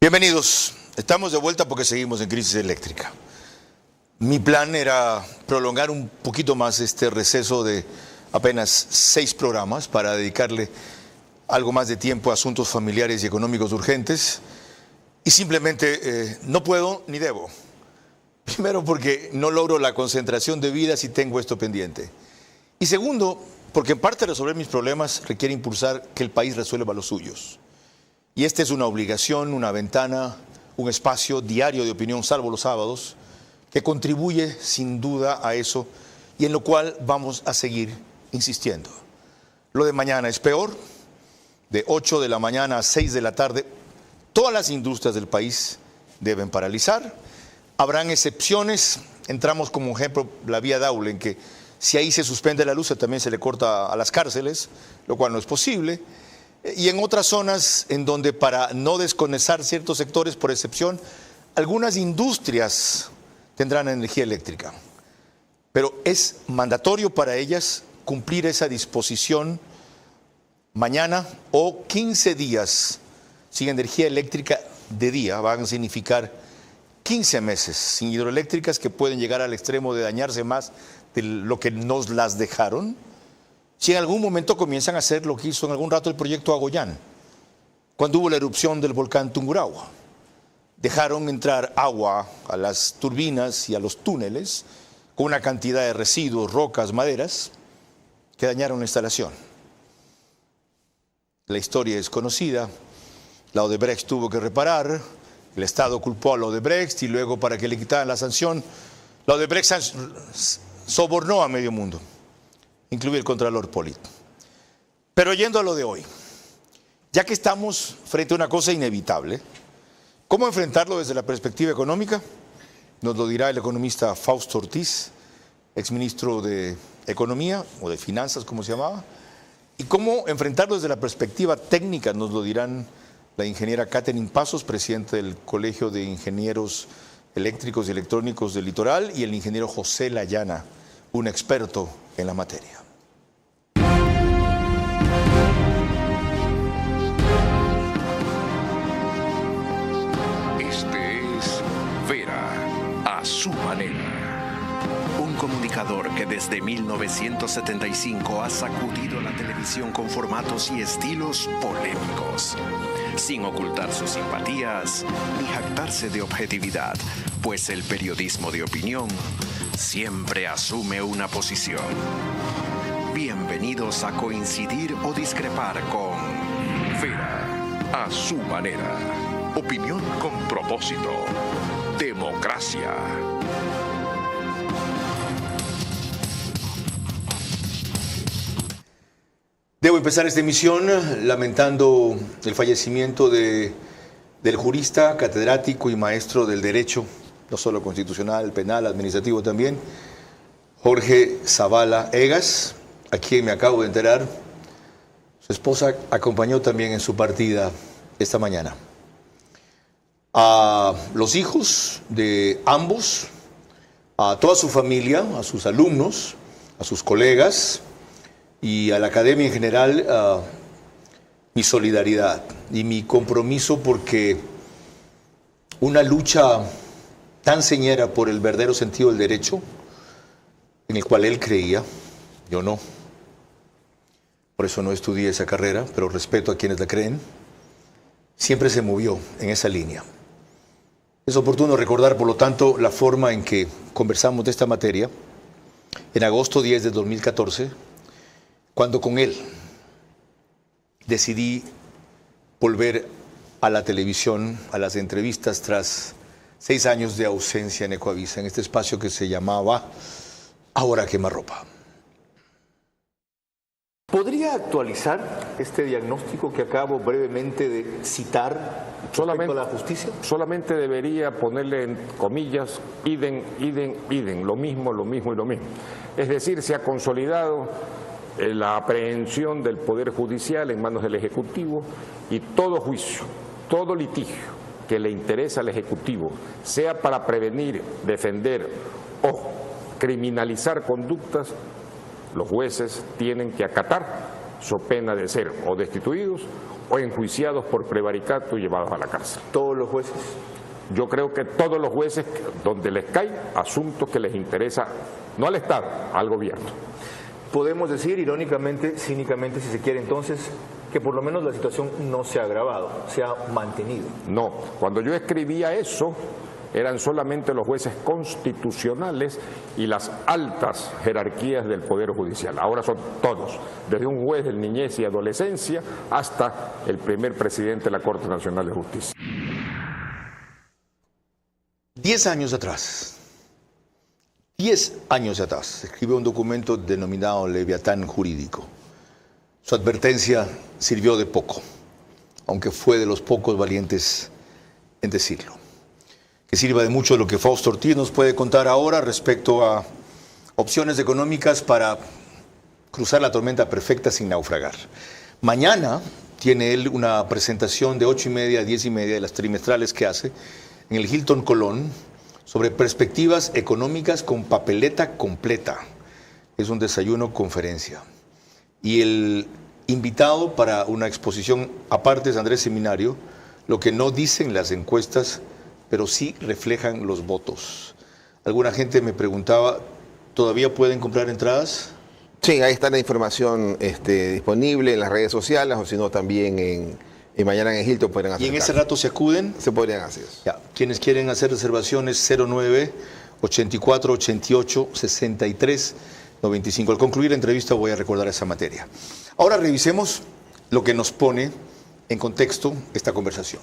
Bienvenidos. Estamos de vuelta porque seguimos en crisis eléctrica. Mi plan era prolongar un poquito más este receso de apenas 6 programas para dedicarle algo más de tiempo a asuntos familiares y económicos urgentes. Y simplemente no puedo ni debo. Primero, porque no logro la concentración debida si tengo esto pendiente. Y segundo, porque en parte resolver mis problemas requiere impulsar que el país resuelva los suyos. Y esta es una obligación, una ventana, un espacio diario de opinión, salvo los sábados, que contribuye sin duda a eso y en lo cual vamos a seguir insistiendo. Lo de mañana es peor. De 8 de la mañana a 6 de la tarde, todas las industrias del país deben paralizar. Habrán excepciones. Entramos como ejemplo la vía Daule, en que si ahí se suspende la luz, también se le corta a las cárceles, lo cual no es posible. Y en otras zonas en donde, para no desconectar ciertos sectores, por excepción, algunas industrias tendrán energía eléctrica. Pero es mandatorio para ellas cumplir esa disposición mañana o 15 días sin energía eléctrica de día. Van a significar 15 meses sin hidroeléctricas, que pueden llegar al extremo de dañarse más de lo que nos las dejaron. Si en algún momento comienzan a hacer lo que hizo en algún rato el proyecto Agoyán, cuando hubo la erupción del volcán Tungurahua. Dejaron entrar agua a las turbinas y a los túneles con una cantidad de residuos, rocas, maderas, que dañaron la instalación. La historia es conocida. La Odebrecht tuvo que reparar, el Estado culpó a la Odebrecht y luego, para que le quitaran la sanción, la Odebrecht sobornó a medio mundo, incluido el Contralor Polit. Pero yendo a lo de hoy, ya que estamos frente a una cosa inevitable, ¿cómo enfrentarlo desde la perspectiva económica? Nos lo dirá el economista Fausto Ortiz, exministro de Economía, o de Finanzas, como se llamaba. ¿Y cómo enfrentarlo desde la perspectiva técnica? Nos lo dirán la ingeniera Catherine Pasos, presidente del Colegio de Ingenieros Eléctricos y Electrónicos del Litoral, y el ingeniero José Layana, un experto en la materia. Este es Vera a su manera. Un comunicador que desde 1975 ha sacudido la televisión con formatos y estilos polémicos, sin ocultar sus simpatías ni jactarse de objetividad, pues el periodismo de opinión siempre asume una posición. Bienvenidos a coincidir o discrepar con Vera a su manera. Opinión con propósito. Democracia. Debo empezar esta emisión lamentando el fallecimiento del jurista, catedrático y maestro del derecho, no solo constitucional, penal, administrativo también, Jorge Zavala Egas, a quien me acabo de enterar. Su esposa acompañó también en su partida esta mañana. A los hijos de ambos, a toda su familia, a sus alumnos, a sus colegas y a la academia en general, mi solidaridad y mi compromiso, porque una lucha tan señera por el verdadero sentido del derecho, en el cual él creía, yo no. Por eso no estudié esa carrera, pero respeto a quienes la creen. Siempre se movió en esa línea. Es oportuno recordar, por lo tanto, la forma en que conversamos de esta materia en agosto 10 de 2014, cuando con él decidí volver a la televisión, a las entrevistas, tras 6 años de ausencia en Ecoavisa, en este espacio que se llamaba Ahora Quemarropa. ¿Podría actualizar este diagnóstico que acabo brevemente de citar respecto a la justicia? Solamente debería ponerle en comillas, idem, idem, idem, lo mismo y lo mismo. Es decir, se ha consolidado la aprehensión del Poder Judicial en manos del Ejecutivo, y todo juicio, todo litigio que le interesa al Ejecutivo, sea para prevenir, defender o criminalizar conductas, los jueces tienen que acatar, so pena de ser o destituidos o enjuiciados por prevaricato y llevados a la cárcel. ¿Todos los jueces? Yo creo que todos los jueces donde les cae asuntos que les interesa, no al Estado, al gobierno. Podemos decir, irónicamente, cínicamente, si se quiere entonces, que por lo menos la situación no se ha agravado, se ha mantenido. No, cuando yo escribía eso, eran solamente los jueces constitucionales y las altas jerarquías del Poder Judicial. Ahora son todos, desde un juez de niñez y adolescencia hasta el primer presidente de la Corte Nacional de Justicia. 10 años atrás, escribió un documento denominado Leviatán Jurídico. Su advertencia sirvió de poco, aunque fue de los pocos valientes en decirlo. Que sirva de mucho lo que Fausto Ortiz nos puede contar ahora respecto a opciones económicas para cruzar la tormenta perfecta sin naufragar. Mañana tiene él una presentación de 8:30 a 10:30 de las trimestrales que hace en el Hilton Colón sobre perspectivas económicas con papeleta completa. Es un desayuno conferencia. Y el invitado para una exposición aparte es Andrés Seminario, lo que no dicen las encuestas, pero sí reflejan los votos. Alguna gente me preguntaba, ¿todavía pueden comprar entradas? Sí, ahí está la información disponible en las redes sociales, o si no también en mañana en el Hilton podrán hacer. ¿Y en ese rato se acuden? Se podrían hacer. Ya. Quienes quieren hacer reservaciones, 09-84-88-63-95. Al concluir la entrevista voy a recordar esa materia. Ahora revisemos lo que nos pone en contexto esta conversación.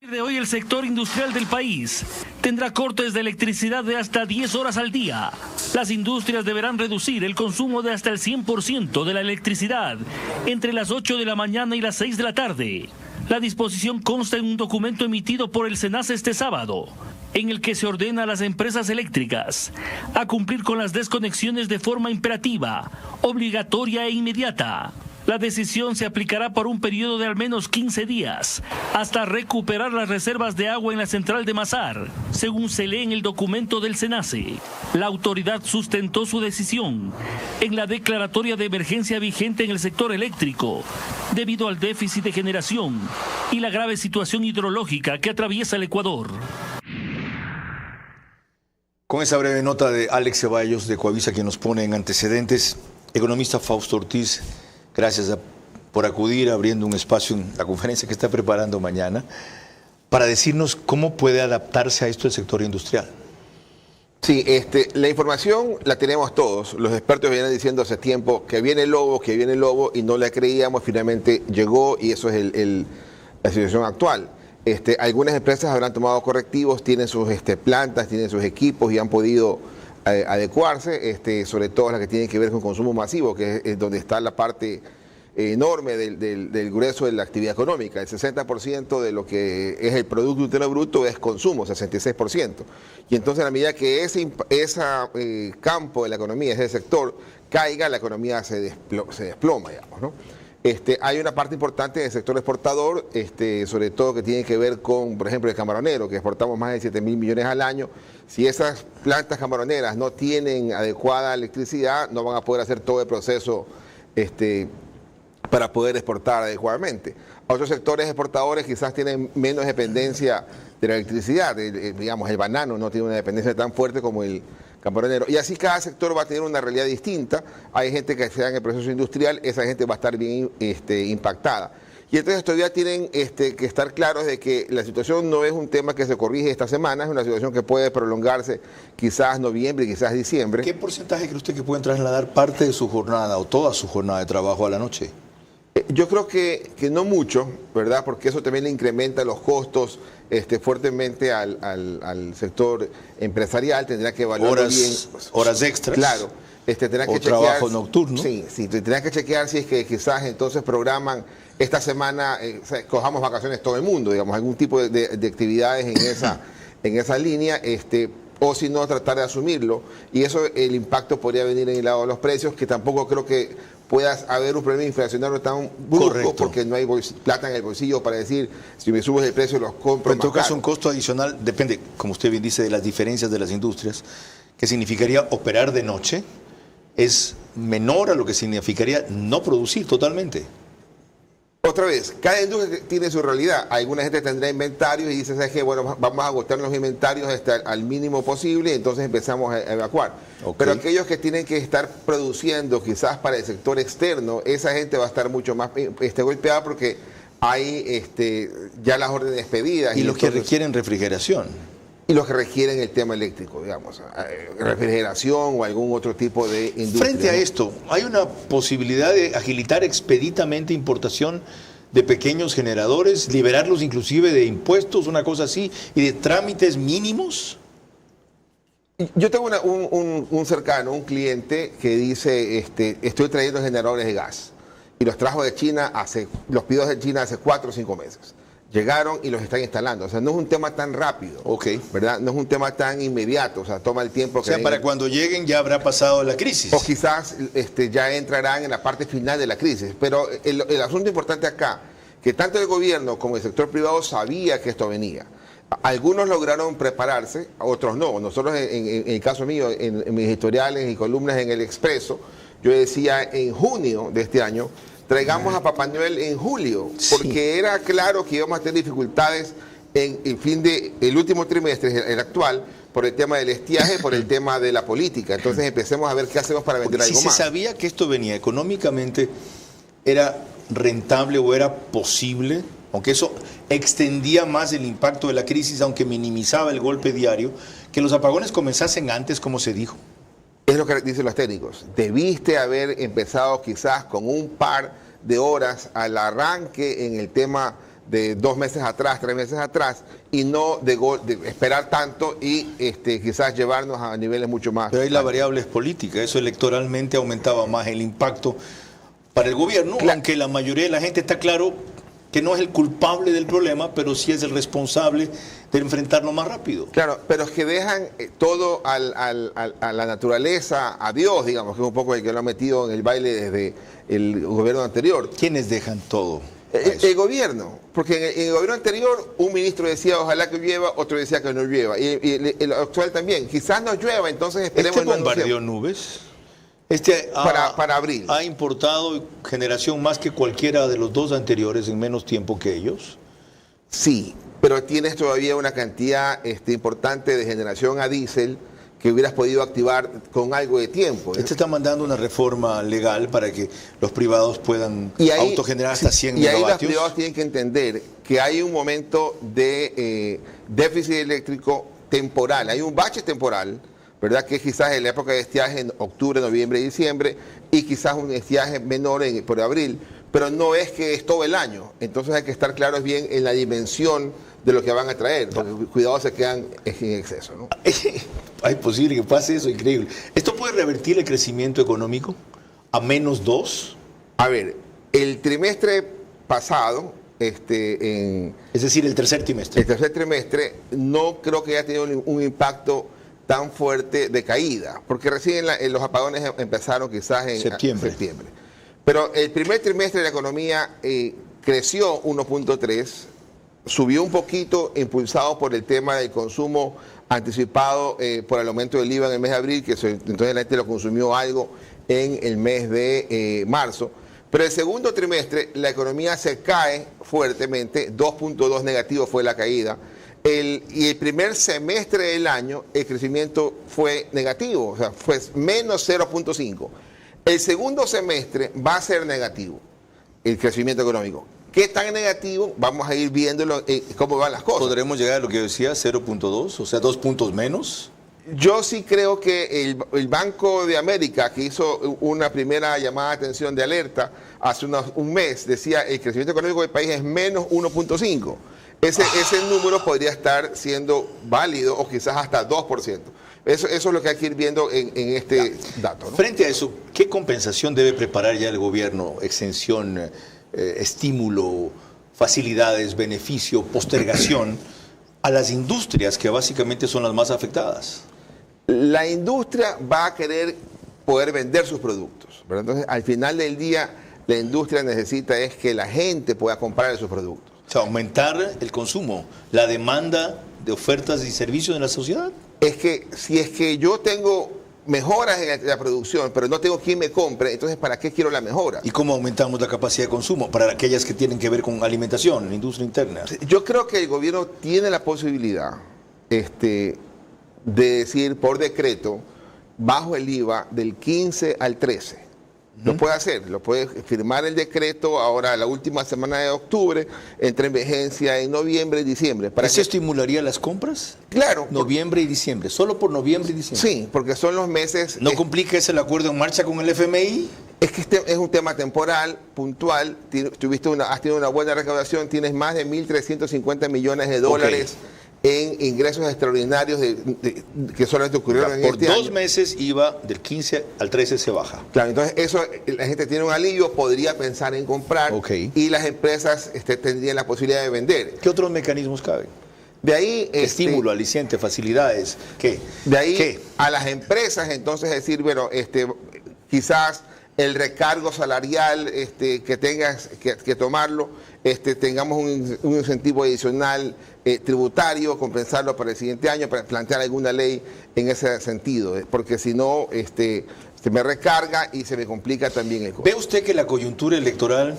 De hoy el sector industrial del país tendrá cortes de electricidad de hasta 10 horas al día. Las industrias deberán reducir el consumo de hasta el 100% de la electricidad entre las 8 de la mañana y las 6 de la tarde. La disposición consta en un documento emitido por el SENACE este sábado, en el que se ordena a las empresas eléctricas a cumplir con las desconexiones de forma imperativa, obligatoria e inmediata. La decisión se aplicará por un periodo de al menos 15 días, hasta recuperar las reservas de agua en la central de Mazar, según se lee en el documento del SENACE. La autoridad sustentó su decisión en la declaratoria de emergencia vigente en el sector eléctrico, debido al déficit de generación y la grave situación hidrológica que atraviesa el Ecuador. Con esa breve nota de Alex Ceballos de Coavisa, quien nos pone en antecedentes, economista Fausto Ortiz, gracias por acudir abriendo un espacio en la conferencia que está preparando mañana para decirnos cómo puede adaptarse a esto el sector industrial. Sí, la información la tenemos todos. Los expertos vienen diciendo hace tiempo que viene el lobo, y no la creíamos, finalmente llegó y eso es la situación actual. Algunas empresas habrán tomado correctivos, tienen sus plantas, tienen sus equipos y han podido adecuarse, sobre todo las que tienen que ver con consumo masivo, que es donde está la parte enorme del grueso de la actividad económica. El 60% de lo que es el Producto Interno Bruto es consumo, 66%. Y entonces a la medida que ese campo de la economía, ese sector, caiga, la economía se desploma, digamos, ¿no? Hay una parte importante del sector exportador, sobre todo que tiene que ver con, por ejemplo, el camaronero, que exportamos más de 7.000 millones al año. Si esas plantas camaroneras no tienen adecuada electricidad, no van a poder hacer todo el proceso para poder exportar adecuadamente. Otros sectores exportadores quizás tienen menos dependencia de la electricidad. Digamos, el banano no tiene una dependencia tan fuerte como el camaronero. Y así cada sector va a tener una realidad distinta. Hay gente que está en el proceso industrial, esa gente va a estar bien impactada. Y entonces todavía tienen que estar claros de que la situación no es un tema que se corrige esta semana, es una situación que puede prolongarse quizás noviembre, quizás diciembre. ¿Qué porcentaje cree usted que pueden trasladar parte de su jornada o toda su jornada de trabajo a la noche? Yo creo que no mucho, ¿verdad? Porque eso también le incrementa los costos fuertemente al sector empresarial. Tendrá que evaluar bien. Horas extras. Claro. Tendrá que chequear, trabajo nocturno. Sí, tendrá que chequear si es que quizás entonces programan esta semana, cojamos vacaciones todo el mundo, digamos, algún tipo de actividades en esa línea, o si no, tratar de asumirlo. Y eso, el impacto podría venir en el lado de los precios, que tampoco creo que pueda haber un problema inflacionario tan brusco. Correcto. Porque no hay plata en el bolsillo para decir, si me subes el precio los compro. Pero en todo caso, un costo adicional depende, como usted bien dice, de las diferencias de las industrias, que significaría operar de noche, es menor a lo que significaría no producir totalmente. Otra vez, cada industria tiene su realidad. Alguna gente tendrá inventarios y dice, ¿sabes qué? Bueno, vamos a agotar los inventarios hasta al mínimo posible y entonces empezamos a evacuar. Okay. Pero aquellos que tienen que estar produciendo quizás para el sector externo, esa gente va a estar mucho más golpeada porque hay ya las órdenes pedidas. Y los que requieren refrigeración. Y los que requieren el tema eléctrico, digamos, refrigeración o algún otro tipo de industria. Frente a esto, ¿hay una posibilidad de agilitar expeditamente importación de pequeños generadores, liberarlos inclusive de impuestos, una cosa así, y de trámites mínimos? Yo tengo un cercano, un cliente que dice, estoy trayendo generadores de gas, y los trajo de China, los pidió de China hace 4 o 5 meses. Llegaron y los están instalando. O sea, no es un tema tan rápido, ¿verdad? No es un tema tan inmediato, o sea, toma el tiempo. O sea, para cuando lleguen ya habrá pasado la crisis. O quizás ya entrarán en la parte final de la crisis. Pero el asunto importante acá, que tanto el gobierno como el sector privado sabía que esto venía. Algunos lograron prepararse, otros no. Nosotros, en el caso mío, en mis editoriales y columnas en El Expreso, yo decía en junio de este año, traigamos a Papá Noel en julio, porque era claro que íbamos a tener dificultades en el último trimestre, el actual, por el tema del estiaje, por el tema de la política. Entonces empecemos a ver qué hacemos para vender algo más. Si se sabía que esto venía económicamente, ¿era rentable o era posible? Aunque eso extendía más el impacto de la crisis, aunque minimizaba el golpe diario, que los apagones comenzasen antes, como se dijo. Es lo que dicen los técnicos. Debiste haber empezado quizás con un par de horas al arranque en el tema de 2 meses atrás, 3 meses atrás, y no de esperar tanto y quizás llevarnos a niveles mucho más. Pero ahí la variable es política. Eso electoralmente aumentaba más el impacto para el gobierno, aunque la mayoría de la gente está claro que no es el culpable del problema, pero sí es el responsable de enfrentarlo más rápido. Claro, pero es que dejan todo a la naturaleza, a Dios, digamos, que es un poco el que lo ha metido en el baile desde el gobierno anterior. ¿Quiénes dejan todo? El gobierno, porque en el gobierno anterior un ministro decía ojalá que llueva, otro decía que no llueva, y el actual también, quizás no llueva, entonces esperemos. ¿Bombardeó nubes? Para abril. ¿Ha importado generación más que cualquiera de los 2 anteriores en menos tiempo que ellos? Sí, pero tienes todavía una cantidad importante de generación a diésel que hubieras podido activar con algo de tiempo. Este está mandando una reforma legal para que los privados puedan autogenerar hasta 100 megavatios. Y ahí los privados tienen que entender que hay un momento de déficit eléctrico temporal, hay un bache temporal, ¿verdad? Que quizás en la época de estiaje en octubre, noviembre y diciembre, y quizás un estiaje menor por abril, pero no es que es todo el año. Entonces hay que estar claros bien en la dimensión de lo que van a traer, porque cuidado se quedan en exceso, ¿no? ¿Es posible que pase eso? Increíble. ¿Esto puede revertir el crecimiento económico a -2? A ver, el trimestre pasado, es decir, el tercer trimestre. El tercer trimestre no creo que haya tenido un impacto tan fuerte de caída, porque recién los apagones empezaron quizás en septiembre. Pero el primer trimestre de la economía creció 1.3, subió un poquito impulsado por el tema del consumo anticipado por el aumento del IVA en el mes de abril, que entonces la gente lo consumió algo en el mes de marzo. Pero el segundo trimestre la economía se cae fuertemente, 2.2 negativo fue la caída. Y el primer semestre del año el crecimiento fue negativo, o sea, fue menos 0.5. El segundo semestre va a ser negativo el crecimiento económico. ¿Qué tan negativo? Vamos a ir viéndolo cómo van las cosas. ¿Podremos llegar a lo que decía, 0.2, o sea, 2 puntos menos? Yo sí creo que el Banco de América, que hizo una primera llamada de atención de alerta hace un mes, decía el crecimiento económico del país es menos 1.5. Ese número podría estar siendo válido o quizás hasta 2%. Eso es lo que hay que ir viendo en este dato, ¿no? Frente a eso, ¿qué compensación debe preparar ya el gobierno? Exención, estímulo, facilidades, beneficio, postergación a las industrias que básicamente son las más afectadas. La industria va a querer poder vender sus productos, ¿verdad? Entonces, al final del día, la industria necesita es que la gente pueda comprar sus productos. O sea, aumentar el consumo, la demanda de ofertas y servicios en la sociedad. Es que si es que yo tengo mejoras en la producción, pero no tengo quien me compre, entonces ¿para qué quiero la mejora? ¿Y cómo aumentamos la capacidad de consumo para aquellas que tienen que ver con alimentación, la industria interna? Yo creo que el gobierno tiene la posibilidad de decir por decreto, bajo el IVA del 15 al 13. Lo puede hacer, lo puede firmar el decreto ahora la última semana de octubre, entra en vigencia en noviembre y diciembre. ¿Eso estimularía las compras? Claro. Noviembre y diciembre, solo por noviembre y diciembre. Sí, porque son los meses... ¿No complica ese el acuerdo en marcha con el FMI? Es que es un tema temporal, puntual, has tenido una buena recaudación, tienes más de 1.350 millones de dólares en ingresos extraordinarios que solamente ocurrieron en este año. Por 2 meses IVA del 15 al 13 se baja. Claro, entonces eso, la gente tiene un alivio, podría pensar en comprar y las empresas tendrían la posibilidad de vender. ¿Qué otros mecanismos caben? De ahí... Estímulo, aliciente, facilidades, ¿qué? De ahí a las empresas, entonces decir, bueno, quizás el recargo salarial que tengas que tomarlo, tengamos un incentivo adicional tributario, compensarlo para el siguiente año, para plantear alguna ley en ese sentido, porque si no, se me recarga y se me complica también el costo. ¿Ve usted que la coyuntura electoral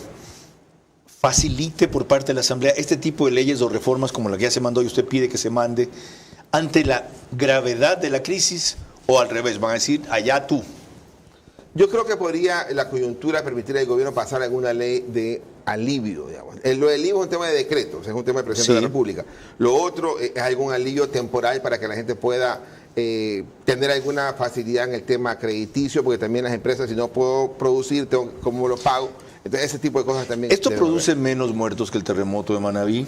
facilite por parte de la Asamblea este tipo de leyes o reformas como la que ya se mandó y usted pide que se mande ante la gravedad de la crisis, o al revés, van a decir, allá tú? Yo creo que podría la coyuntura permitir al gobierno pasar alguna ley de alivio, digamos. Lo del IVA es un tema de decretos, es un tema del presidente de la República. Lo otro es algún alivio temporal para que la gente pueda tener alguna facilidad en el tema crediticio, porque también las empresas, si no puedo producir, ¿cómo lo pago? Entonces, ese tipo de cosas también. ¿Esto produce menos muertos que el terremoto de Manabí,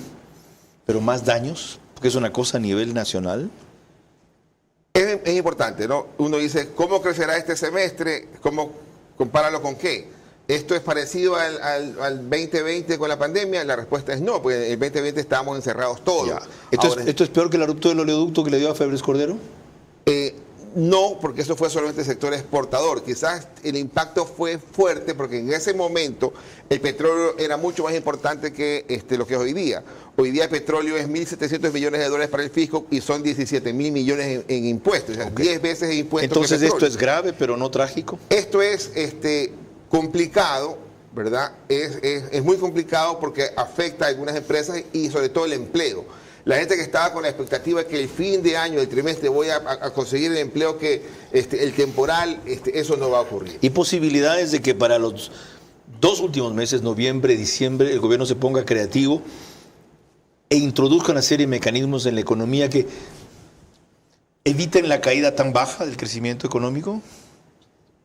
pero más daños? Porque es una cosa a nivel nacional. Es importante, ¿no? Uno dice, ¿cómo crecerá este semestre? ¿Cómo compáralo con qué? ¿Esto es parecido al 2020 con la pandemia? La respuesta es no, porque en el 2020 estábamos encerrados todos. ¿Esto es peor que el erupto del oleoducto que le dio a Febres Cordero? No, porque eso fue solamente el sector exportador. Quizás el impacto fue fuerte porque en ese momento el petróleo era mucho más importante que lo que es hoy día. Hoy día el petróleo es 1.700 millones de dólares para el fisco y son 17.000 millones en impuestos. O sea, 10 veces en impuestos. Entonces esto es grave, pero no trágico. Esto es complicado, ¿verdad? Es muy complicado porque afecta a algunas empresas y sobre todo el empleo. La gente que estaba con la expectativa de que el fin de año, el trimestre, voy a conseguir el empleo que el temporal, eso no va a ocurrir. ¿Y posibilidades de que para los 2 últimos meses, noviembre, diciembre, el gobierno se ponga creativo e introduzca una serie de mecanismos en la economía que eviten la caída tan baja del crecimiento económico?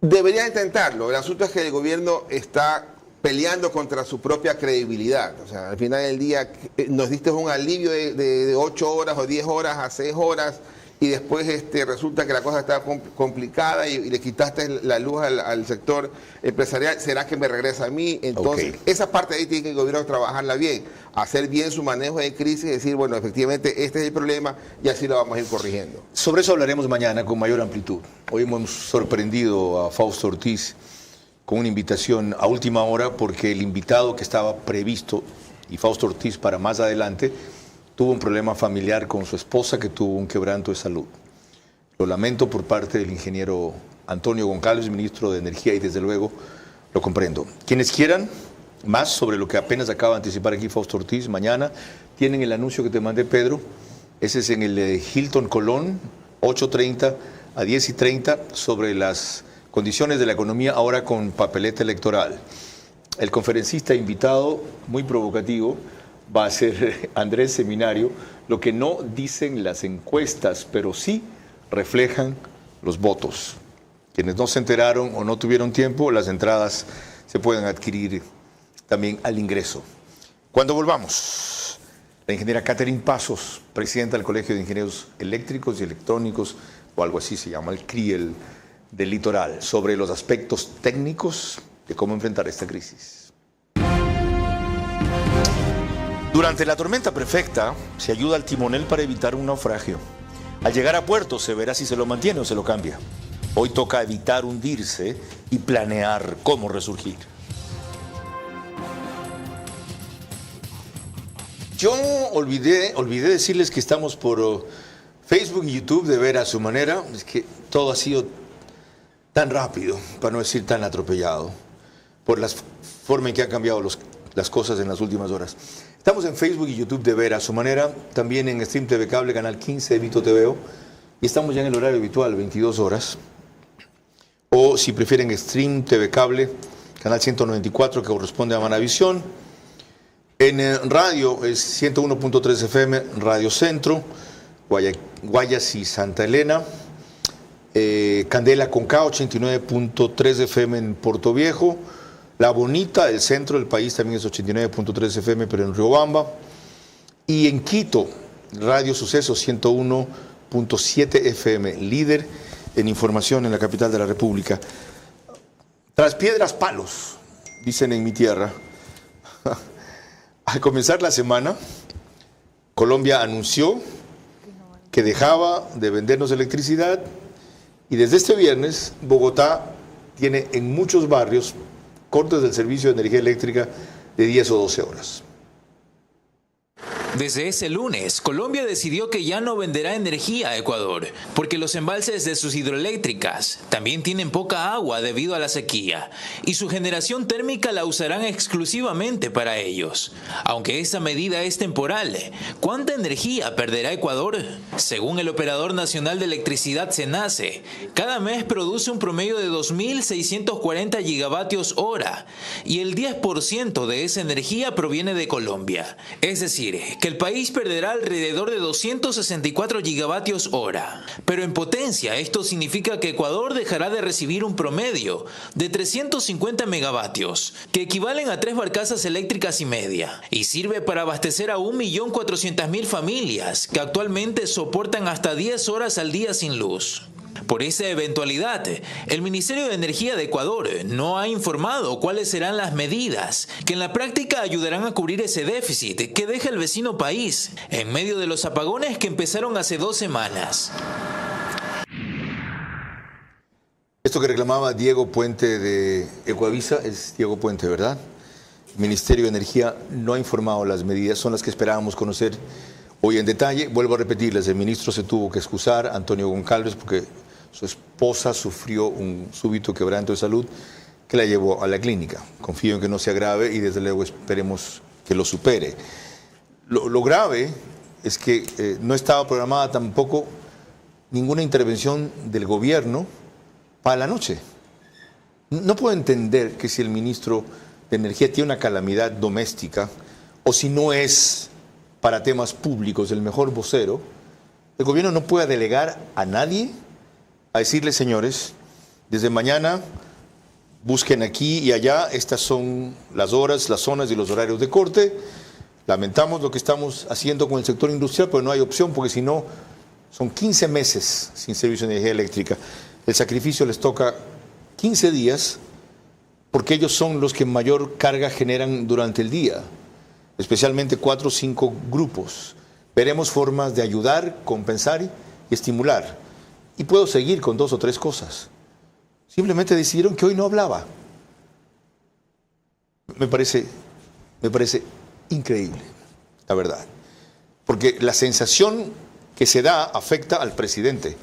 Debería intentarlo. El asunto es que el gobierno está peleando contra su propia credibilidad. O sea, al final del día nos diste un alivio de 8 horas o 10 horas a 6 horas y después resulta que la cosa está complicada y le quitaste la luz al sector empresarial. ¿Será que me regresa a mí? Entonces, esa parte ahí tiene que el gobierno trabajarla bien, hacer bien su manejo de crisis y decir, bueno, efectivamente este es el problema y así lo vamos a ir corrigiendo. Sobre eso hablaremos mañana con mayor amplitud. Hoy hemos sorprendido a Fausto Ortiz con una invitación a última hora porque el invitado que estaba previsto, y Fausto Ortiz para más adelante, tuvo un problema familiar con su esposa que tuvo un quebranto de salud. Lo lamento por parte del ingeniero Antonio Goncalves, ministro de Energía, y desde luego lo comprendo. Quienes quieran más sobre lo que apenas acaba de anticipar aquí Fausto Ortiz, mañana tienen el anuncio que te mandé, Pedro. Ese es en el Hilton Colón, 8:30 a 10:30, sobre las condiciones de la economía ahora con papeleta electoral. El conferencista invitado, muy provocativo, va a ser Andrés Seminario, lo que no dicen las encuestas, pero sí reflejan los votos. Quienes no se enteraron o no tuvieron tiempo, las entradas se pueden adquirir también al ingreso. Cuando volvamos, la ingeniera Catherine Pasos, presidenta del Colegio de Ingenieros Eléctricos y Electrónicos, o algo así se llama, el CRIEL, del litoral, sobre los aspectos técnicos de cómo enfrentar esta crisis. Durante la tormenta perfecta se ayuda al timonel para evitar un naufragio. Al llegar a puerto se verá si se lo mantiene o se lo cambia. Hoy toca evitar hundirse y planear cómo resurgir. Yo olvidé decirles que estamos por Facebook y YouTube de ver a su manera. Es que todo ha sido tan rápido, para no decir tan atropellado, por la forma en que han cambiado las cosas en las últimas horas. Estamos en Facebook y YouTube de Vera a su manera, también en Stream TV Cable, canal 15 de Vito TVO, y estamos ya en el horario habitual, 22 horas. O si prefieren Stream TV Cable, canal 194, que corresponde a Manavisión. En radio es 101.3 FM, Radio Centro, Guayas y Santa Elena. Candela con K, 89.3 FM en Puerto Viejo. La Bonita, el centro del país, también es 89.3 FM, pero en Riobamba. Y en Quito, Radio Suceso, 101.7 FM, líder en información en la capital de la República. Tras piedras, palos, dicen en mi tierra. Al comenzar la semana, Colombia anunció que dejaba de vendernos electricidad y desde este viernes Bogotá tiene en muchos barrios cortes del servicio de energía eléctrica de 10 o 12 horas. Desde ese lunes, Colombia decidió que ya no venderá energía a Ecuador, porque los embalses de sus hidroeléctricas también tienen poca agua debido a la sequía, y su generación térmica la usarán exclusivamente para ellos. Aunque esta medida es temporal, ¿cuánta energía perderá Ecuador? Según el Operador Nacional de Electricidad SENACE, cada mes produce un promedio de 2.640 gigavatios hora, y el 10% de esa energía proviene de Colombia. Es decir, que el país perderá alrededor de 264 gigavatios hora. Pero en potencia, esto significa que Ecuador dejará de recibir un promedio de 350 megavatios, que equivalen a 3 barcazas eléctricas y media, y sirve para abastecer a 1.400.000 familias que actualmente soportan hasta 10 horas al día sin luz. Por esa eventualidad, el Ministerio de Energía de Ecuador no ha informado cuáles serán las medidas que en la práctica ayudarán a cubrir ese déficit que deja el vecino país en medio de los apagones que empezaron hace 2 semanas. Esto que reclamaba Diego Puente de Ecuavisa es Diego Puente, ¿verdad? El Ministerio de Energía no ha informado las medidas, son las que esperábamos conocer hoy en detalle. Vuelvo a repetirles, el ministro se tuvo que excusar, Antonio Goncalves, porque su esposa sufrió un súbito quebranto de salud que la llevó a la clínica. Confío en que no sea grave y desde luego esperemos que lo supere. Lo grave es que no estaba programada tampoco ninguna intervención del gobierno para la noche. No puedo entender que si el ministro de Energía tiene una calamidad doméstica o si no es para temas públicos el mejor vocero, el gobierno no puede delegar a nadie a decirle, señores, desde mañana busquen aquí y allá, estas son las horas, las zonas y los horarios de corte. Lamentamos lo que estamos haciendo con el sector industrial, pero no hay opción porque si no, son 15 meses sin servicio de energía eléctrica. El sacrificio les toca 15 días porque ellos son los que mayor carga generan durante el día, especialmente 4 o 5 grupos. Veremos formas de ayudar, compensar y estimular. Y puedo seguir con 2 o 3 cosas. Simplemente decidieron que hoy no hablaba. Me parece increíble, la verdad. Porque la sensación que se da afecta al presidente.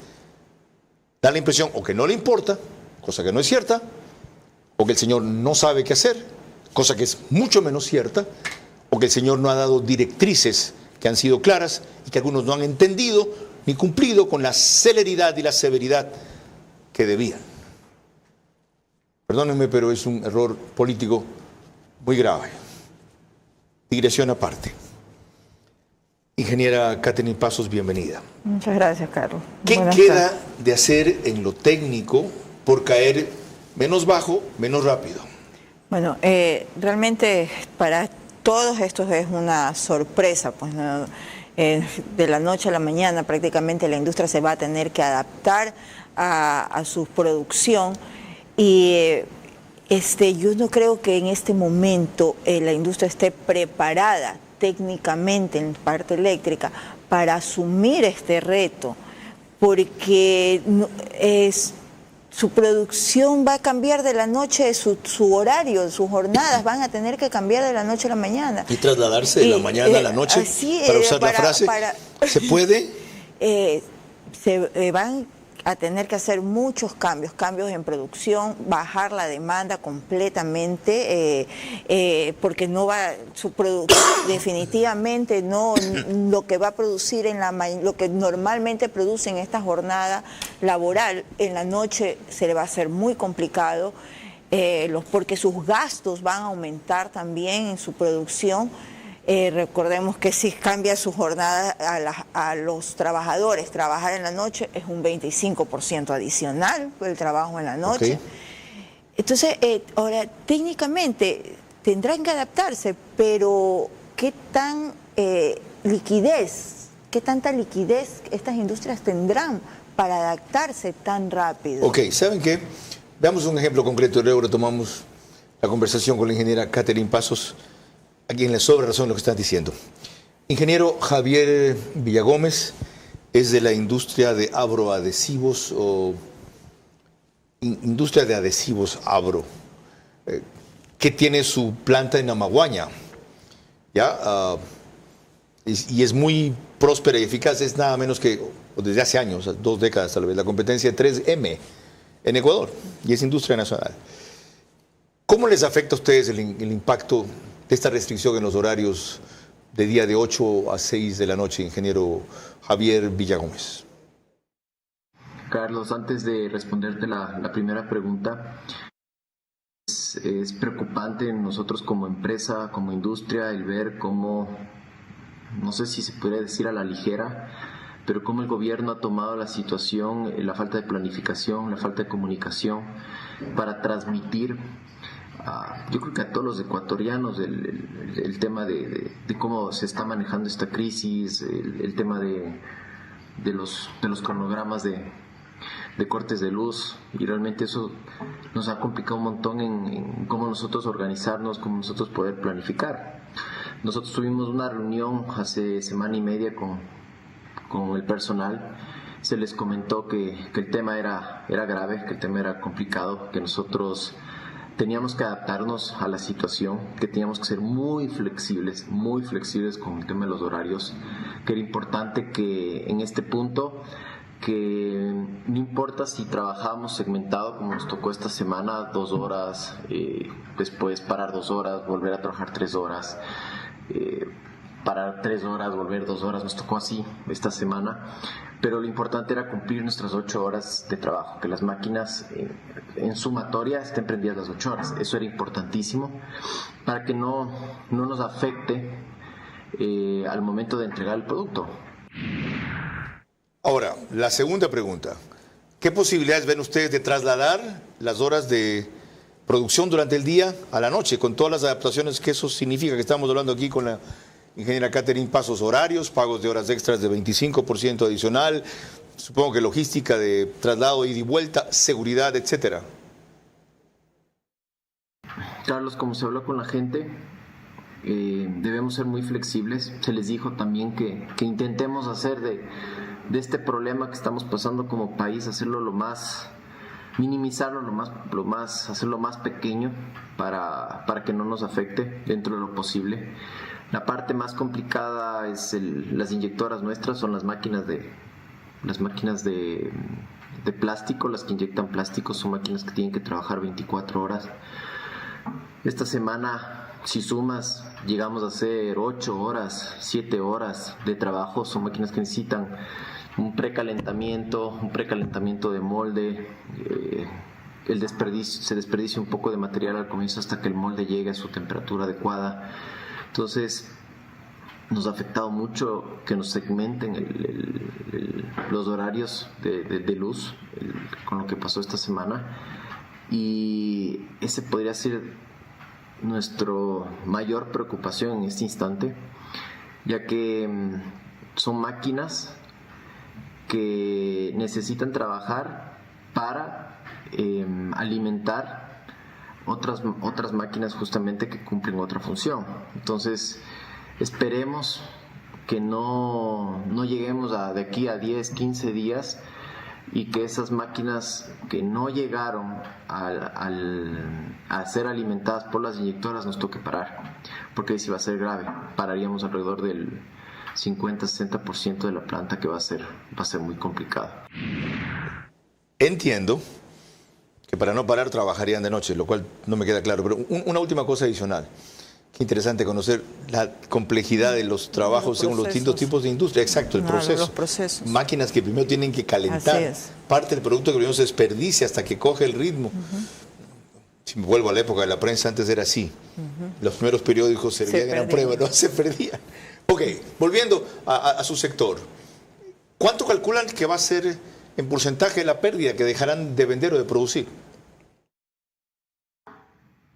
Da la impresión o que no le importa, cosa que no es cierta, o que el señor no sabe qué hacer, cosa que es mucho menos cierta, o que el señor no ha dado directrices que han sido claras y que algunos no han entendido ni cumplido con la celeridad y la severidad que debían. Perdónenme, pero es un error político muy grave. Digresión aparte. Ingeniera Katherine Pasos, bienvenida. Muchas gracias, Carlos. ¿Qué queda de hacer en lo técnico por caer menos bajo, menos rápido? Bueno, realmente para todos estos es una sorpresa, pues, ¿no? De la noche a la mañana prácticamente la industria se va a tener que adaptar a su producción y yo no creo que en este momento la industria esté preparada técnicamente en parte eléctrica para asumir este reto, porque su producción va a cambiar de la noche, su horario, sus jornadas van a tener que cambiar de la noche a la mañana. ¿Y trasladarse de la mañana a la noche? Para usar la frase, ¿se puede? Van a tener que hacer muchos cambios en producción, bajar la demanda completamente, porque no va su producción, definitivamente no, lo que va a producir lo que normalmente produce en esta jornada laboral, en la noche se le va a hacer muy complicado, porque sus gastos van a aumentar también en su producción. Recordemos que si cambia su jornada a los trabajadores, trabajar en la noche es un 25% adicional el trabajo en la noche. Okay. Entonces, ahora técnicamente tendrán que adaptarse, pero ¿qué tanta liquidez estas industrias tendrán para adaptarse tan rápido? Ok, ¿saben qué? Veamos un ejemplo concreto, luego retomamos la conversación con la ingeniera Catherine Pasos, a quien le sobra razón lo que están diciendo. Ingeniero Javier Villagómez es de la industria de agroadhesivos o industria de adhesivos agro, que tiene su planta en Amaguaña, ¿ya? Y es muy próspera y eficaz, es nada menos que desde hace años, 2 décadas tal vez, la competencia de 3M en Ecuador, y es industria nacional. ¿Cómo les afecta a ustedes el impacto de esta restricción en los horarios de día de 8 a 6 de la noche, ingeniero Javier Villagómez? Carlos, antes de responderte la primera pregunta, es preocupante nosotros como empresa, como industria, el ver cómo, no sé si se podría decir a la ligera, pero cómo el gobierno ha tomado la situación, la falta de planificación, la falta de comunicación para transmitir, yo creo que a todos los ecuatorianos, el tema de cómo se está manejando esta crisis, el tema de los cronogramas de cortes de luz, y realmente eso nos ha complicado un montón en cómo nosotros organizarnos, cómo nosotros poder planificar. Nosotros tuvimos una reunión hace semana y media con el personal. Se les comentó que el tema era grave, que el tema era complicado, que nosotros teníamos que adaptarnos a la situación, que teníamos que ser muy flexibles con el tema de los horarios, que era importante que en este punto, que no importa si trabajamos segmentado como nos tocó esta semana, 2 horas, después parar 2 horas, volver a trabajar 3 horas, parar 3 horas, volver 2 horas, nos tocó así esta semana, pero lo importante era cumplir nuestras 8 horas de trabajo, que las máquinas en sumatoria estén prendidas las 8 horas. Eso era importantísimo para que no nos afecte al momento de entregar el producto. Ahora, la segunda pregunta. ¿Qué posibilidades ven ustedes de trasladar las horas de producción durante el día a la noche, con todas las adaptaciones que eso significa, que estamos hablando aquí con la ingeniera Catherine Pasos? Horarios, pagos de horas extras de 25% adicional, supongo que logística de traslado, ida y vuelta, seguridad, etcétera. Carlos, como se habló con la gente, debemos ser muy flexibles. Se les dijo también que intentemos hacer de este problema que estamos pasando como país, hacerlo minimizarlo hacerlo más pequeño para que no nos afecte dentro de lo posible. La parte más complicada es las inyectoras nuestras, son las máquinas de plástico, las que inyectan plástico, son máquinas que tienen que trabajar 24 horas. Esta semana, si sumas, llegamos a hacer 8 horas, 7 horas de trabajo. Son máquinas que necesitan un precalentamiento de molde, se desperdicia un poco de material al comienzo hasta que el molde llegue a su temperatura adecuada. Entonces, nos ha afectado mucho que nos segmenten los horarios de luz con lo que pasó esta semana, y ese podría ser nuestra mayor preocupación en este instante, ya que son máquinas que necesitan trabajar para alimentar otras máquinas justamente que cumplen otra función. Entonces, esperemos que no lleguemos de aquí a 10, 15 días y que esas máquinas que no llegaron a ser alimentadas por las inyectoras nos toque parar, porque ahí sí va a ser grave. Pararíamos alrededor del 50-60% de la planta, que va a ser muy complicado. Entiendo que para no parar trabajarían de noche, lo cual no me queda claro. Pero una última cosa adicional. Qué interesante conocer la complejidad de los trabajos según los distintos tipos de industria. Exacto, el proceso. Los procesos. Máquinas que primero tienen que calentar. Así es. Parte del producto que primero se desperdicia hasta que coge el ritmo. Si me vuelvo a la época de la prensa, antes era así. Los primeros periódicos servían en la prueba, no se perdían. Ok, volviendo a su sector. ¿Cuánto calculan que va a ser en porcentaje la pérdida que dejarán de vender o de producir?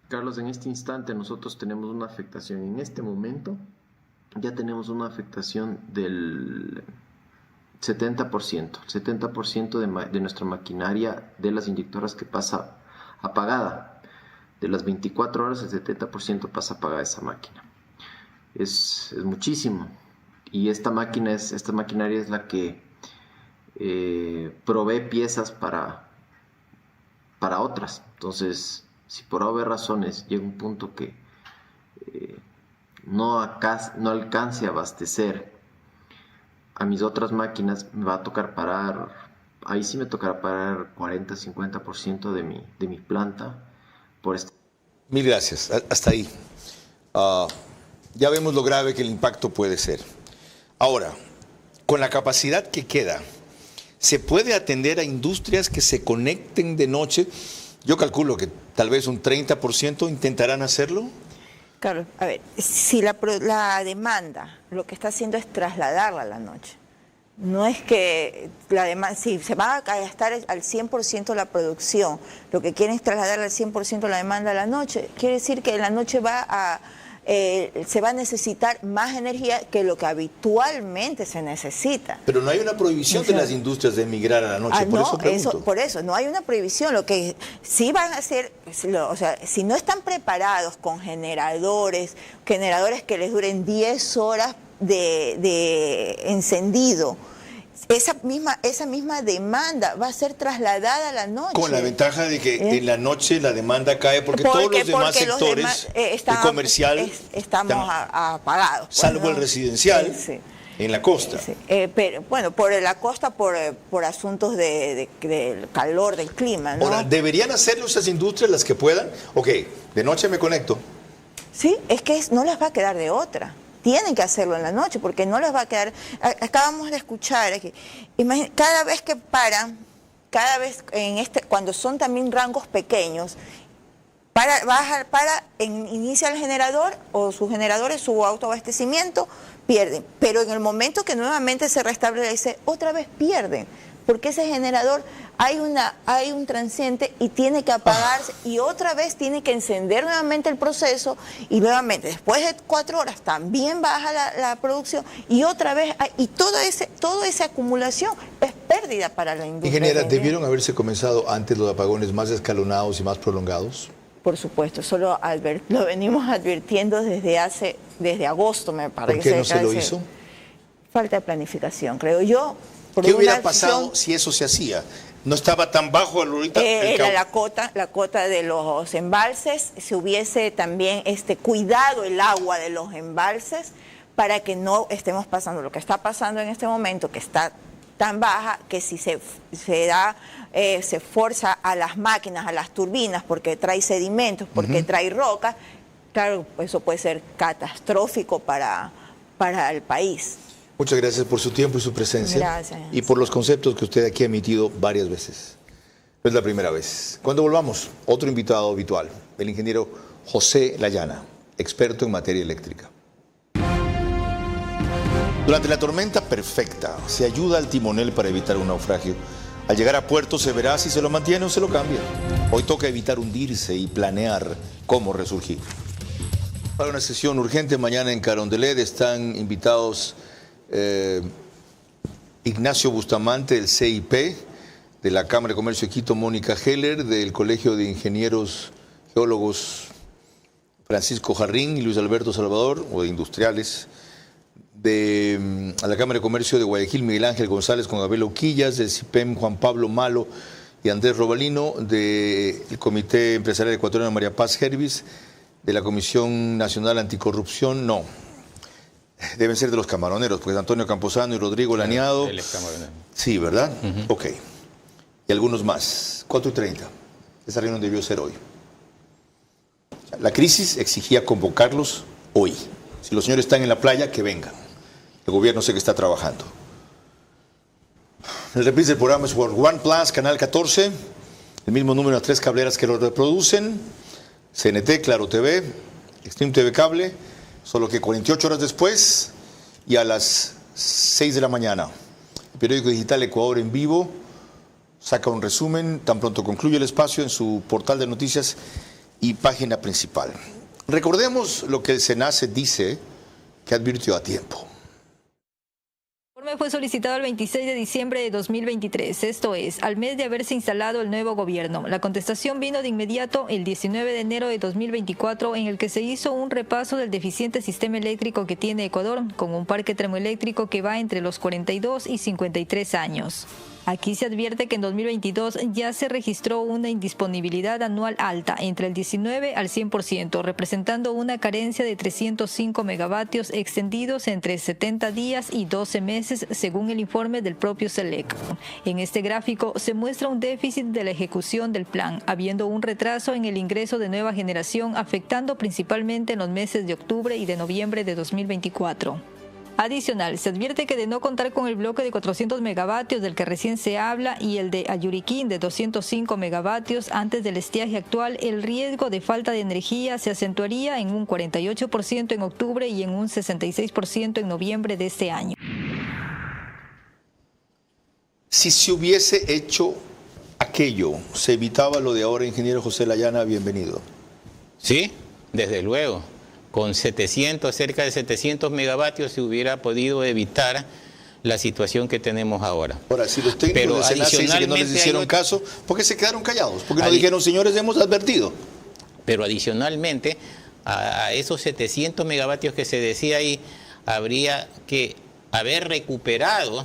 Carlos, en este instante nosotros tenemos una afectación. En este momento ya tenemos una afectación del 70%. El 70% de nuestra maquinaria de las inyectoras que pasa apagada. De las 24 horas, el 70% pasa apagada esa máquina. Es muchísimo. Y esta maquinaria es la que provee piezas para otras. Entonces, si por haber razones llega un punto que no alcance a abastecer a mis otras máquinas, me va a tocar parar. Ahí sí me tocará parar 40-50% de mi planta por este. Mil gracias. Hasta ahí. Ya vemos lo grave que el impacto puede ser. Ahora, con la capacidad que queda, ¿se puede atender a industrias que se conecten de noche? Yo calculo que tal vez un 30% intentarán hacerlo. Claro, a ver, si la demanda lo que está haciendo es trasladarla a la noche. No es que la demanda, si se va a gastar al 100% la producción, lo que quieren es trasladar al 100% la demanda a la noche, quiere decir que en la noche se va a necesitar más energía que lo que habitualmente se necesita. Pero no hay una prohibición de las industrias de emigrar a la noche, por eso pregunto. Por eso, no hay una prohibición. Lo que sí van a hacer, o sea, si no están preparados con generadores que les duren 10 horas de encendido, esa misma demanda va a ser trasladada a la noche. Con la ventaja de que en la noche la demanda cae porque todos los demás sectores, el comercial, estamos apagados. Salvo el residencial, en la costa. Pero bueno, por la costa por asuntos del calor, del clima, ¿no? Ahora, ¿deberían hacerlo esas industrias las que puedan? Ok, de noche me conecto. Sí, es que no les va a quedar de otra. Tienen que hacerlo en la noche porque no les va a quedar. Acabamos de escuchar aquí. Cada vez que paran, cuando son también rangos pequeños, inicia el generador o sus generadores, su autoabastecimiento, pierden. Pero en el momento que nuevamente se restablece, otra vez pierden. Porque ese generador hay un transiente y tiene que apagarse y otra vez tiene que encender nuevamente el proceso y nuevamente después de 4 horas también baja la producción y otra vez toda esa acumulación es pérdida para la industria. Ingeniera, ¿debieron haberse comenzado antes los apagones más escalonados y más prolongados? Por supuesto, lo venimos advirtiendo desde agosto, me parece. ¿Por qué no se lo hizo? Falta de planificación, creo yo. ¿Qué hubiera pasado si eso se hacía? ¿No estaba tan bajo ahorita? Era la cota de los embalses, se hubiese también cuidado el agua de los embalses para que no estemos pasando lo que está pasando en este momento, que está tan baja que si se forza a las máquinas, a las turbinas, porque trae sedimentos, porque trae rocas, claro, eso puede ser catastrófico para el país. Muchas gracias por su tiempo y su presencia. Gracias. Y por los conceptos que usted aquí ha emitido varias veces. No es la primera vez. Cuando volvamos, otro invitado habitual, el ingeniero José Layana, experto en materia eléctrica. Durante la tormenta perfecta, se ayuda al timonel para evitar un naufragio. Al llegar a puerto se verá si se lo mantiene o se lo cambia. Hoy toca evitar hundirse y planear cómo resurgir. Para una sesión urgente mañana en Carondelet están invitados Ignacio Bustamante del CIP, de la Cámara de Comercio de Quito, Mónica Heller, del Colegio de Ingenieros Geólogos Francisco Jarrín y Luis Alberto Salvador, o de Industriales, a la Cámara de Comercio de Guayaquil, Miguel Ángel González con Abel Oquillas, del CIPEM Juan Pablo Malo y Andrés Robalino, del Comité Empresarial Ecuatoriano María Paz Hervis, de la Comisión Nacional Anticorrupción, no. Deben ser de los camaroneros, pues Antonio Camposano y Rodrigo Laniado. Él es camaronero. Sí, ¿verdad? Ok. y algunos más. 4:30. Esa reunión debió ser hoy. La crisis exigía convocarlos hoy. Si los señores están en la playa, que vengan. El gobierno sé que está trabajando. El reprise del programa es por One Plus, Canal 14, el mismo número de 3 cableras que lo reproducen, CNT, Claro TV, Extreme TV Cable, solo que 48 horas después y a las 6 de la mañana. El periódico digital Ecuador en vivo saca un resumen, tan pronto concluye el espacio en su portal de noticias y página principal. Recordemos lo que el SENACE dice que advirtió a tiempo. El informe fue solicitado el 26 de diciembre de 2023, esto es, al mes de haberse instalado el nuevo gobierno. La contestación vino de inmediato el 19 de enero de 2024, en el que se hizo un repaso del deficiente sistema eléctrico que tiene Ecuador, con un parque termoeléctrico que va entre los 42 y 53 años. Aquí se advierte que en 2022 ya se registró una indisponibilidad anual alta, entre el 19 al 100%, representando una carencia de 305 megavatios extendidos entre 70 días y 12 meses, según el informe del propio SELEC. En este gráfico se muestra un déficit de la ejecución del plan, habiendo un retraso en el ingreso de nueva generación, afectando principalmente en los meses de octubre y de noviembre de 2024. Adicional, se advierte que de no contar con el bloque de 400 megavatios del que recién se habla y el de Ayuriquín de 205 megavatios antes del estiaje actual, el riesgo de falta de energía se acentuaría en un 48% en octubre y en un 66% en noviembre de este año. Si se hubiese hecho aquello, ¿se evitaba lo de ahora, ingeniero José Layana? Bienvenido. Sí, desde luego. Con cerca de 700 megavatios se hubiera podido evitar la situación que tenemos ahora. Ahora, si los técnicos de SENACE dicen que no les hicieron caso, ¿por qué se quedaron callados? ¿Por qué no dijeron, señores, hemos advertido? Pero adicionalmente, a esos 700 megavatios que se decía ahí, habría que haber recuperado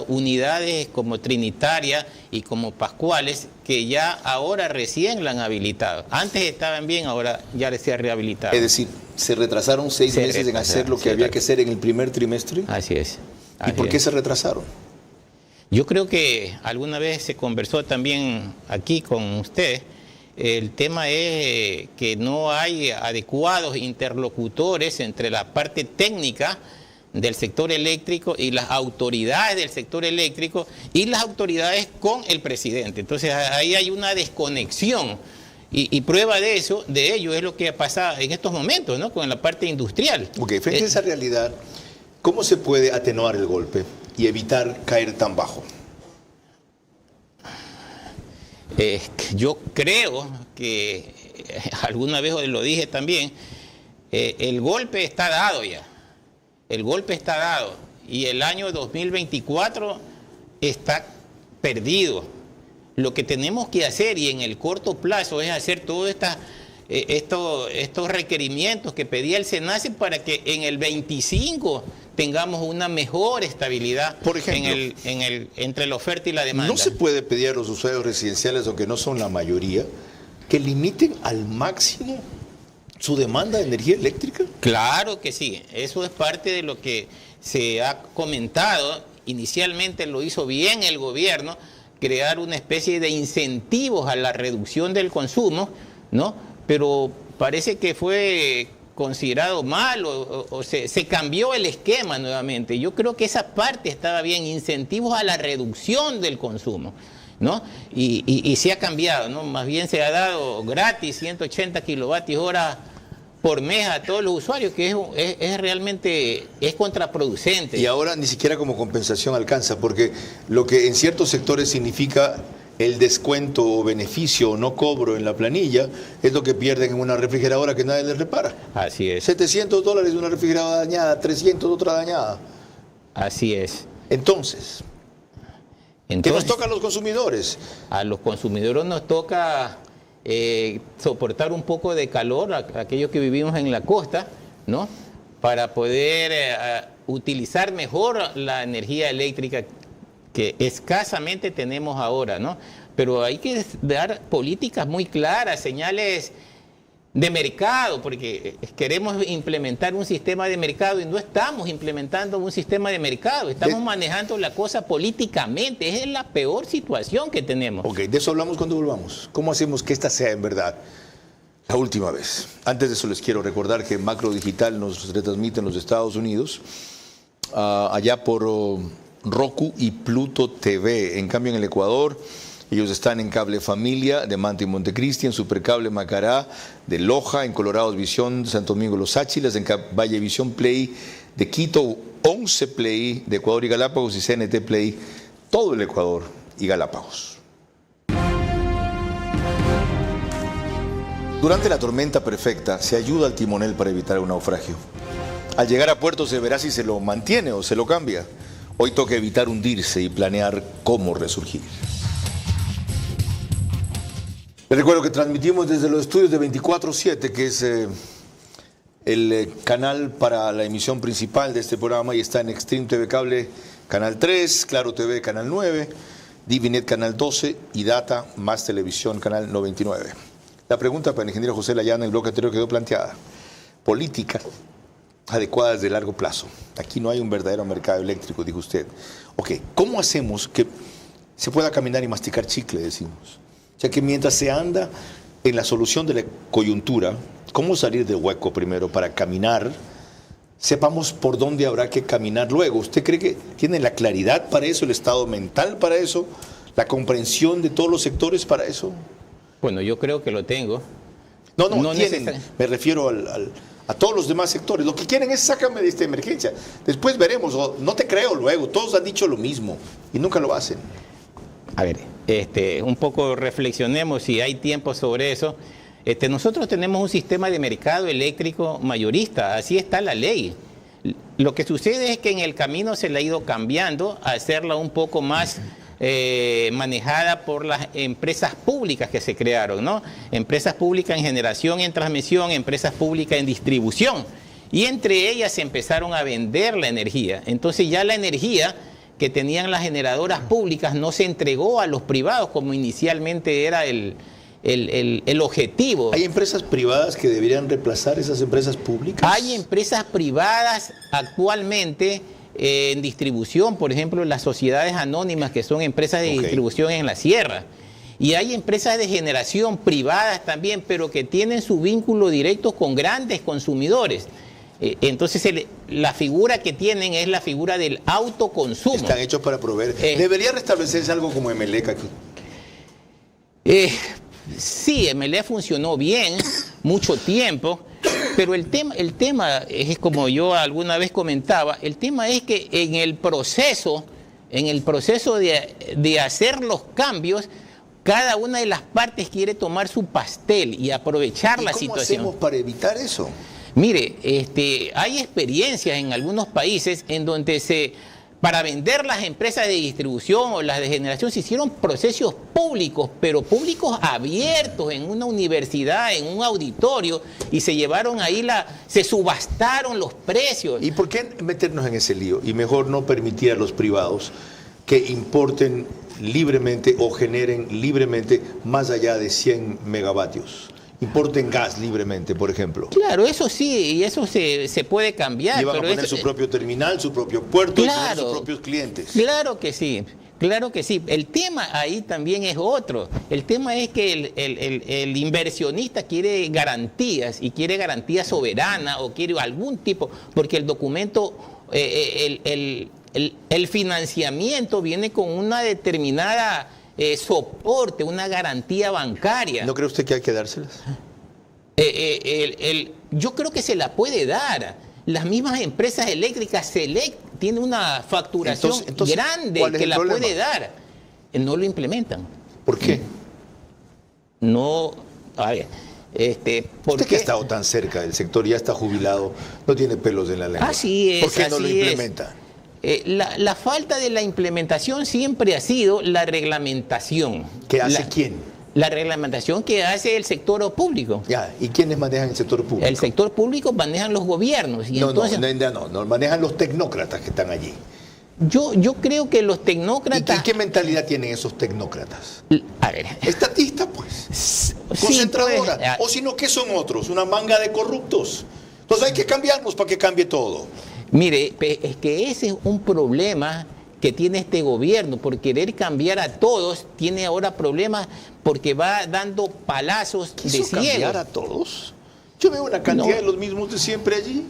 unidades como Trinitaria y como Pascuales, que ya ahora recién la han habilitado. Antes estaban bien, ahora ya se ha rehabilitado. Es decir, se retrasaron 6 meses en hacer lo que había que hacer en el primer trimestre. Así es. ¿Y por qué se retrasaron? Yo creo que alguna vez se conversó también aquí con usted. El tema es que no hay adecuados interlocutores entre la parte técnica del sector eléctrico y las autoridades del sector eléctrico y las autoridades con el presidente. Entonces ahí hay una desconexión y prueba de ello es lo que pasa en estos momentos, ¿no? Con la parte industrial. Ok, frente a esa realidad, ¿cómo se puede atenuar el golpe y evitar caer tan bajo? Yo creo que alguna vez lo dije también, el golpe está dado ya. El golpe está dado y el año 2024 está perdido. Lo que tenemos que hacer y en el corto plazo es hacer todos estos requerimientos que pedía el SENACE para que en el 25 tengamos una mejor estabilidad. Por ejemplo, entre la oferta y la demanda. ¿No se puede pedir a los usuarios residenciales, aunque no son la mayoría, que limiten al máximo su demanda de energía eléctrica? Claro que sí, eso es parte de lo que se ha comentado. Inicialmente lo hizo bien el gobierno, crear una especie de incentivos a la reducción del consumo, ¿no? Pero parece que fue considerado mal o se cambió el esquema nuevamente. Yo creo que esa parte estaba bien, incentivos a la reducción del consumo, ¿no? Y se ha cambiado, ¿no? Más bien se ha dado gratis 180 kilovatios hora por mes a todos los usuarios, que es realmente contraproducente. Y ahora ni siquiera como compensación alcanza, porque lo que en ciertos sectores significa el descuento o beneficio o no cobro en la planilla es lo que pierden en una refrigeradora que nadie les repara. Así es. $700 una refrigeradora dañada, 300 otra dañada. Así es. Entonces, ¿qué nos toca a los consumidores? A los consumidores nos toca soportar un poco de calor, aquellos que vivimos en la costa, ¿no? Para poder utilizar mejor la energía eléctrica que escasamente tenemos ahora, ¿no? Pero hay que dar políticas muy claras, señales de mercado, porque queremos implementar un sistema de mercado y no estamos implementando un sistema de mercado, estamos manejando la cosa políticamente. Esa es la peor situación que tenemos. Ok, de eso hablamos cuando volvamos. ¿Cómo hacemos que esta sea en verdad la última vez? Antes de eso les quiero recordar que Macro Digital nos retransmite en los Estados Unidos, allá por Roku y Pluto TV. En cambio en el Ecuador ellos están en Cable Familia de Manta y Montecristi, en Supercable Macará de Loja, en Colorados Visión de Santo Domingo Los Áchilas, en Valle Visión Play de Quito, 11 Play de Ecuador y Galápagos y CNT Play todo el Ecuador y Galápagos. Durante la tormenta perfecta se ayuda al timonel para evitar un naufragio. Al llegar a puerto se verá si se lo mantiene o se lo cambia. Hoy toca evitar hundirse y planear cómo resurgir. Les recuerdo que transmitimos desde los estudios de 24/7, que es el canal para la emisión principal de este programa, y está en Extreme TV Cable, Canal 3, Claro TV, Canal 9, Divinet, Canal 12 y Data más Televisión, Canal 99. La pregunta para el ingeniero José Layana en el bloque anterior quedó planteada. Políticas adecuadas de largo plazo. Aquí no hay un verdadero mercado eléctrico, dijo usted. Ok, ¿cómo hacemos que se pueda caminar y masticar chicle, decimos? O sea, que mientras se anda en la solución de la coyuntura, ¿cómo salir del hueco primero para caminar? Sepamos por dónde habrá que caminar luego. ¿Usted cree que tiene la claridad para eso, el estado mental para eso, la comprensión de todos los sectores para eso? Bueno, yo creo que lo tengo. No tienen, me refiero a todos los demás sectores. Lo que quieren es sácame de esta emergencia. Después veremos, o no te creo luego. Todos han dicho lo mismo y nunca lo hacen. A ver, un poco reflexionemos si hay tiempo sobre eso. Nosotros tenemos un sistema de mercado eléctrico mayorista, así está la ley. Lo que sucede es que en el camino se le ha ido cambiando a hacerla un poco más manejada por las empresas públicas que se crearon, ¿no? Empresas públicas en generación, en transmisión, empresas públicas en distribución. Y entre ellas se empezaron a vender la energía. Entonces ya la energía que tenían las generadoras públicas no se entregó a los privados como inicialmente era el objetivo. ¿Hay empresas privadas que deberían reemplazar esas empresas públicas? Hay empresas privadas actualmente en distribución, por ejemplo, las sociedades anónimas, que son empresas de distribución en la sierra. Y hay empresas de generación privadas también, pero que tienen su vínculo directo con grandes consumidores. Entonces la figura que tienen es la figura del autoconsumo. Están hechos para proveer. ¿Debería restablecerse algo como Emelec aquí? Sí, Emelec funcionó bien mucho tiempo, pero el tema es como yo alguna vez comentaba, el tema es que en el proceso de hacer los cambios, cada una de las partes quiere tomar su pastel y aprovechar la situación. ¿Cómo hacemos para evitar eso? Mire, hay experiencias en algunos países en donde para vender las empresas de distribución o las de generación se hicieron procesos públicos, pero públicos abiertos en una universidad, en un auditorio, y se llevaron ahí se subastaron los precios. ¿Y por qué meternos en ese lío? Y mejor no permitir a los privados que importen libremente o generen libremente más allá de 100 megavatios. Importen gas libremente, por ejemplo. Claro, eso sí, y eso se puede cambiar. Y van a poner su propio terminal, su propio puerto, claro, y tener sus propios clientes. Claro que sí, claro que sí. El tema ahí también es otro. El tema es que el inversionista quiere garantías, y quiere garantías soberanas, o quiere algún tipo, porque el documento, el financiamiento viene con una determinada soporte, una garantía bancaria. ¿No cree usted que hay que dárselas? Yo creo que se la puede dar. Las mismas empresas eléctricas tienen una facturación grande que la puede dar. No lo implementan. ¿Por qué? No, a ver. Usted que ha estado tan cerca del sector, ya está jubilado, no tiene pelos en la lengua. Así es. ¿Por qué no lo implementa? La falta de la implementación siempre ha sido la reglamentación. ¿Qué hace quién? La reglamentación que hace el sector público. Ya, ¿y quiénes manejan el sector público? El sector público manejan los gobiernos. Y no manejan los tecnócratas que están allí. Yo creo que los tecnócratas... ¿Y qué mentalidad tienen esos tecnócratas? A ver... Estatistas, pues. Concentradora. Sí, pues, o si no, ¿qué son otros? Una manga de corruptos. Entonces hay que cambiarlos para que cambie todo. Mire, es que ese es un problema que tiene este gobierno. Por querer cambiar a todos, tiene ahora problemas porque va dando palazos de ciego. ¿Cambiar a todos? Yo veo una cantidad de los mismos de siempre allí.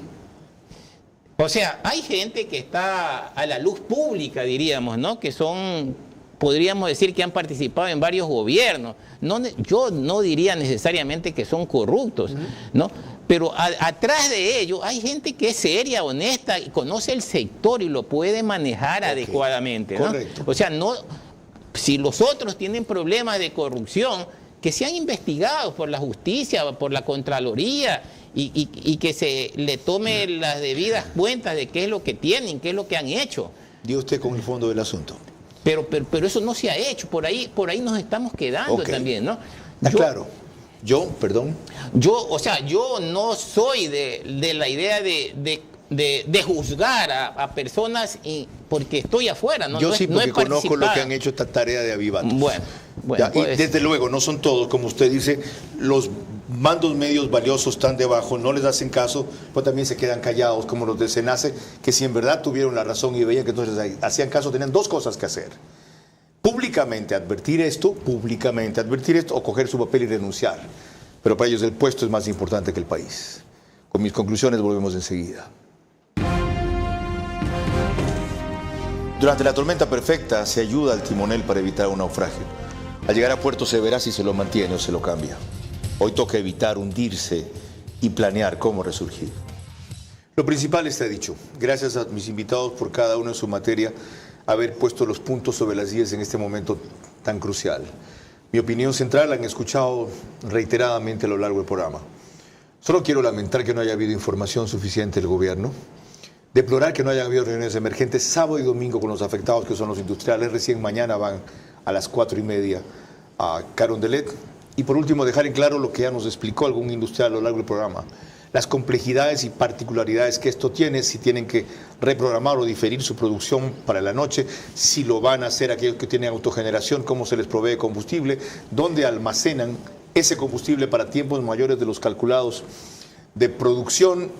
O sea, hay gente que está a la luz pública, diríamos, ¿no? Que son, podríamos decir que han participado en varios gobiernos. Yo no diría necesariamente que son corruptos, ¿no? Pero atrás de ellos hay gente que es seria, honesta y conoce el sector y lo puede manejar adecuadamente, ¿no? Correcto. O sea, si los otros tienen problemas de corrupción, que sean investigados por la justicia, por la Contraloría, y que se le tome las debidas cuentas de qué es lo que tienen, qué es lo que han hecho. Dio usted con el fondo del asunto. Pero eso no se ha hecho, por ahí nos estamos quedando también, ¿no? Claro. Yo no soy de la idea de juzgar a personas porque estoy afuera, ¿no? Yo sí, porque conozco lo que han hecho esta tarea de avivatos. Bueno, y desde luego, no son todos, como usted dice, los mandos medios valiosos están debajo, no les hacen caso, pero también se quedan callados, como los de SENACE, que si en verdad tuvieron la razón y veían que entonces hacían caso, tenían dos cosas que hacer. Públicamente advertir esto, o coger su papel y renunciar. Pero para ellos el puesto es más importante que el país. Con mis conclusiones volvemos enseguida. Durante la tormenta perfecta se ayuda al timonel para evitar un naufragio. Al llegar a puerto se verá si se lo mantiene o se lo cambia. Hoy toca evitar hundirse y planear cómo resurgir. Lo principal está dicho. Gracias a mis invitados por cada uno en su materia haber puesto los puntos sobre las IES en este momento tan crucial. Mi opinión central la han escuchado reiteradamente a lo largo del programa. Solo quiero lamentar que no haya habido información suficiente del gobierno, deplorar que no hayan habido reuniones emergentes sábado y domingo con los afectados que son los industriales. Recién mañana van a las 4:30 a Carondelet. Y por último, dejar en claro lo que ya nos explicó algún industrial a lo largo del programa. Las complejidades y particularidades que esto tiene, si tienen que reprogramar o diferir su producción para la noche, si lo van a hacer aquellos que tienen autogeneración, cómo se les provee combustible, dónde almacenan ese combustible para tiempos mayores de los calculados de producción,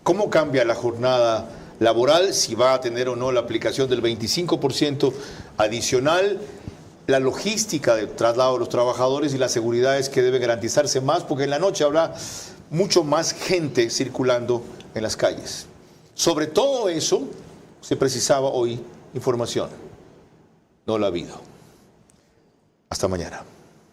cómo cambia la jornada laboral, si va a tener o no la aplicación del 25% adicional, la logística de traslado de los trabajadores y las seguridades que deben garantizarse más, porque en la noche habrá mucho más gente circulando en las calles. Sobre todo eso se precisaba hoy información. No la ha habido. Hasta mañana.